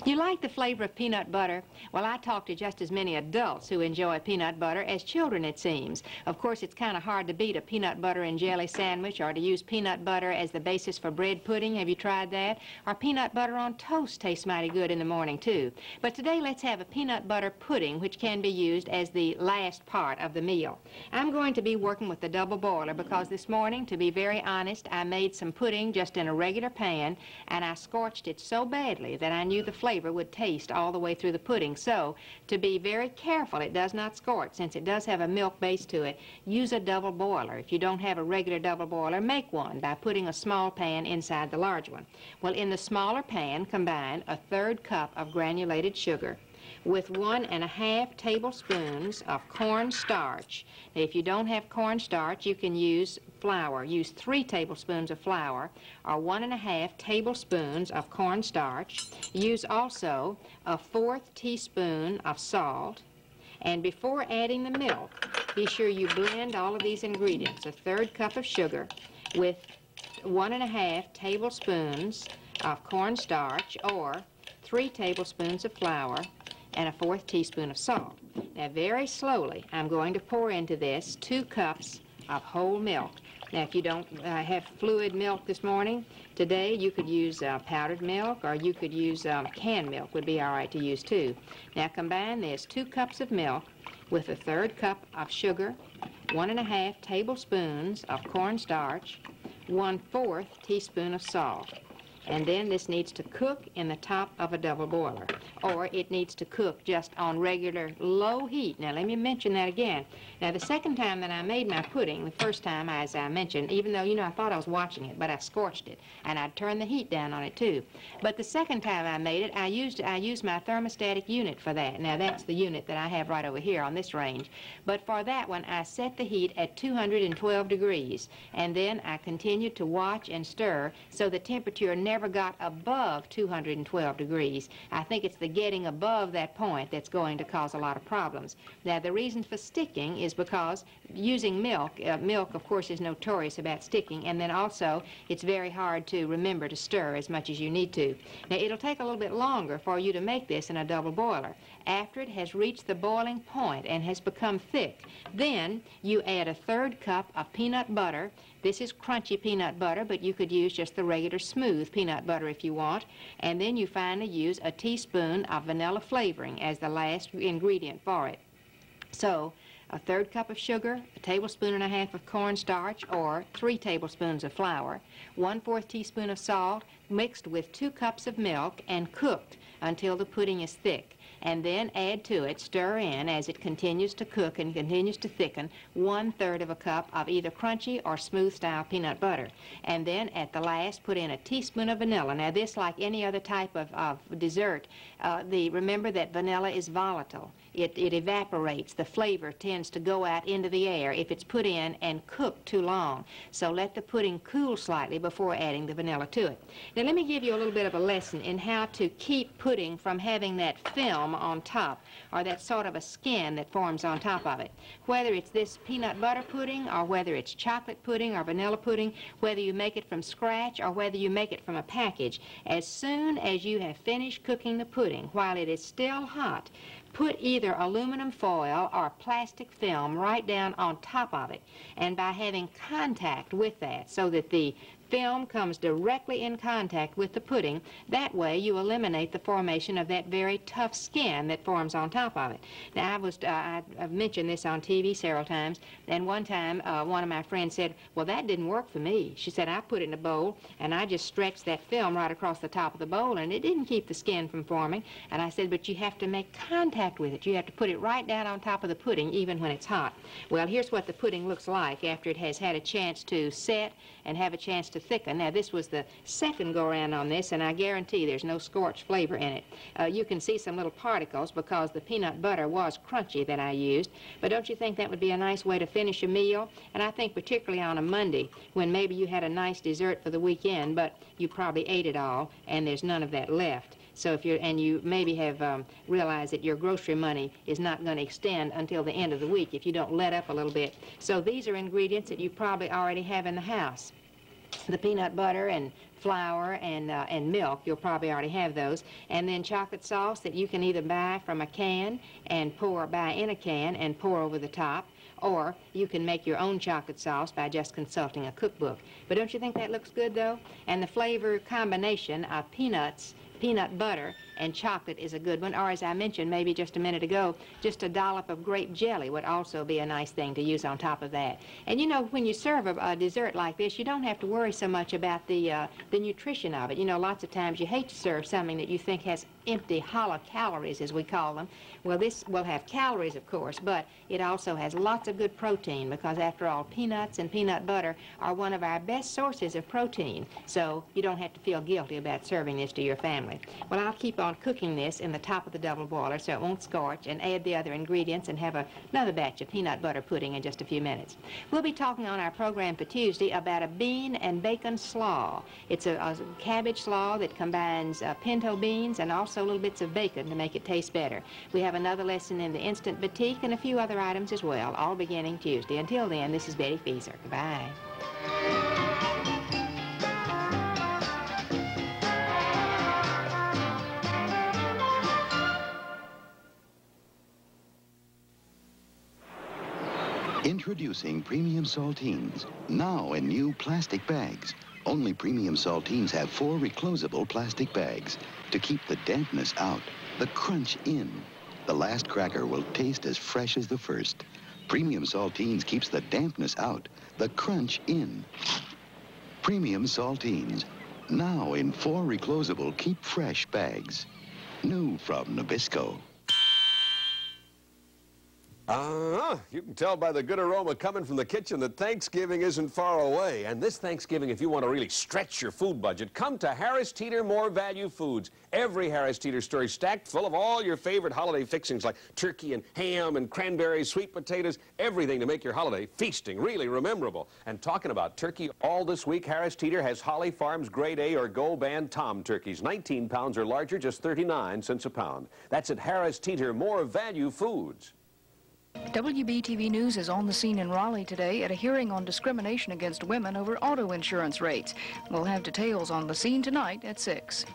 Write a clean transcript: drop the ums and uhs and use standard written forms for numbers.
You like the flavor of peanut butter? Well, I talk to just as many adults who enjoy peanut butter as children, it seems. Of course, it's kind of hard to beat a peanut butter and jelly sandwich, or to use peanut butter as the basis for bread pudding. Have you tried that? Or peanut butter on toast tastes mighty good in the morning, too. But today, let's have a peanut butter pudding, which can be used as the last part of the meal. I'm going to be working with the double boiler because this morning, to be very honest, I made some pudding just in a regular pan, and I scorched it so badly that I knew the flavor would taste all the way through the pudding. So, to be very careful it does not scorch, since it does have a milk base to it, use a double boiler. If you don't have a regular double boiler, make one by putting a small pan inside the large one. Well, in the smaller pan, combine a 1/3 cup of granulated sugar with 1½ tablespoons of cornstarch. Now, if you don't have cornstarch, you can use flour. Use 3 tablespoons of flour or 1½ tablespoons of cornstarch. Use also a 1/4 teaspoon of salt. And before adding the milk, be sure you blend all of these ingredients. A 1/3 cup of sugar with 1½ tablespoons of cornstarch or 3 tablespoons of flour and a 1/4 teaspoon of salt. Now, very slowly, I'm going to pour into this 2 cups of whole milk. Now, if you don't have fluid milk this morning, today you could use powdered milk, or you could use canned milk would be all right to use too. Now, combine this 2 cups of milk with a 1/3 cup of sugar, 1½ tablespoons of cornstarch, 1/4 teaspoon of salt. And then this needs to cook in the top of a double boiler, or it needs to cook just on regular low heat. Now, let me mention that again. Now, the second time that I made my pudding, the first time, as I mentioned, even though, you know, I thought I was watching it, but I scorched it, and I'd turned the heat down on it, too. But the second time I made it, I used my thermostatic unit for that. Now, that's the unit that I have right over here on this range. But for that one, I set the heat at 212 degrees, and then I continued to watch and stir so the temperature never got above 212 degrees. I think it's the getting above that point that's going to cause a lot of problems. Now, the reason for sticking is because using milk, of course, is notorious about sticking, and then also it's very hard to remember to stir as much as you need to. Now, it'll take a little bit longer for you to make this in a double boiler. After it has reached the boiling point and has become thick, then you add a 1/3 cup of peanut butter. This is crunchy peanut butter, but you could use just the regular smooth peanut butter if you want. And then you finally use a teaspoon of vanilla flavoring as the last ingredient for it. So, a 1/3 cup of sugar, a 1.5 tablespoons of cornstarch or 3 tablespoons of flour, 1/4 teaspoon of salt, mixed with 2 cups of milk and cooked until the pudding is thick. And then add to it, stir in as it continues to cook and continues to thicken, 1/3 of a cup of either crunchy or smooth style peanut butter. And then at the last, put in a teaspoon of vanilla. Now, this, like any other type of dessert, remember that vanilla is volatile. It evaporates. The flavor tends to go out into the air if it's put in and cooked too long. So let the pudding cool slightly before adding the vanilla to it. Now, let me give you a little bit of a lesson in how to keep pudding from having that film on top, or that sort of a skin that forms on top of it. Whether it's this peanut butter pudding, or whether it's chocolate pudding or vanilla pudding, whether you make it from scratch or whether you make it from a package, as soon as you have finished cooking the pudding, while it is still hot, put either aluminum foil or plastic film right down on top of it. And by having contact with that, so that the film comes directly in contact with the pudding, that way you eliminate the formation of that very tough skin that forms on top of it. Now, I've mentioned this on TV several times, and one time one of my friends said, well, that didn't work for me. She said, I put it in a bowl, and I just stretched that film right across the top of the bowl, and it didn't keep the skin from forming. And I said, but you have to make contact with it. You have to put it right down on top of the pudding, even when it's hot. Well, here's what the pudding looks like after it has had a chance to set and have a chance to thicken. Now, this was the second go-around on this, and I guarantee there's no scorched flavor in it. You can see some little particles because the peanut butter was crunchy that I used, but don't you think that would be a nice way to finish a meal? And I think particularly on a Monday, when maybe you had a nice dessert for the weekend, but you probably ate it all, and there's none of that left. So if you maybe have realized that your grocery money is not going to extend until the end of the week if you don't let up a little bit. So these are ingredients that you probably already have in the house. The peanut butter and flour and milk. You'll probably already have those. And then chocolate sauce that you can either buy from a can and buy in a can and pour over the top, or you can make your own chocolate sauce by just consulting a cookbook. But don't you think that looks good, though? And the flavor combination of peanuts, peanut butter, and chocolate is a good one. Or, as I mentioned maybe just a minute ago, just a dollop of grape jelly would also be a nice thing to use on top of that. And you know, when you serve a dessert like this, you don't have to worry so much about the nutrition of it. You know, lots of times you hate to serve something that you think has empty, hollow calories, as we call them. Well, this will have calories, of course, but it also has lots of good protein, because after all, peanuts and peanut butter are one of our best sources of protein. So you don't have to feel guilty about serving this to your family. Well, I'll keep on cooking this in the top of the double boiler so it won't scorch, and add the other ingredients and have another batch of peanut butter pudding in just a few minutes. We'll be talking on our program for Tuesday about a bean and bacon slaw. It's a cabbage slaw that combines pinto beans and also little bits of bacon to make it taste better. We have another lesson in the instant batik and a few other items as well, all beginning Tuesday. Until then, this is Betty Feezor. Goodbye. Introducing Premium Saltines, now in new plastic bags. Only Premium Saltines have 4 reclosable plastic bags to keep the dampness out, the crunch in. The last cracker will taste as fresh as the first. Premium Saltines keeps the dampness out, the crunch in. Premium Saltines, now in 4 reclosable Keep Fresh bags. New from Nabisco. You can tell by the good aroma coming from the kitchen that Thanksgiving isn't far away. And this Thanksgiving, if you want to really stretch your food budget, come to Harris Teeter More Value Foods. Every Harris Teeter store is stacked full of all your favorite holiday fixings like turkey and ham and cranberries, sweet potatoes, everything to make your holiday feasting really rememberable. And talking about turkey, all this week, Harris Teeter has Holly Farms Grade A or Gold Band Tom turkeys, 19 pounds or larger, just 39 cents a pound. That's at Harris Teeter More Value Foods. WBTV News is on the scene in Raleigh today at a hearing on discrimination against women over auto insurance rates. We'll have details on the scene tonight at 6.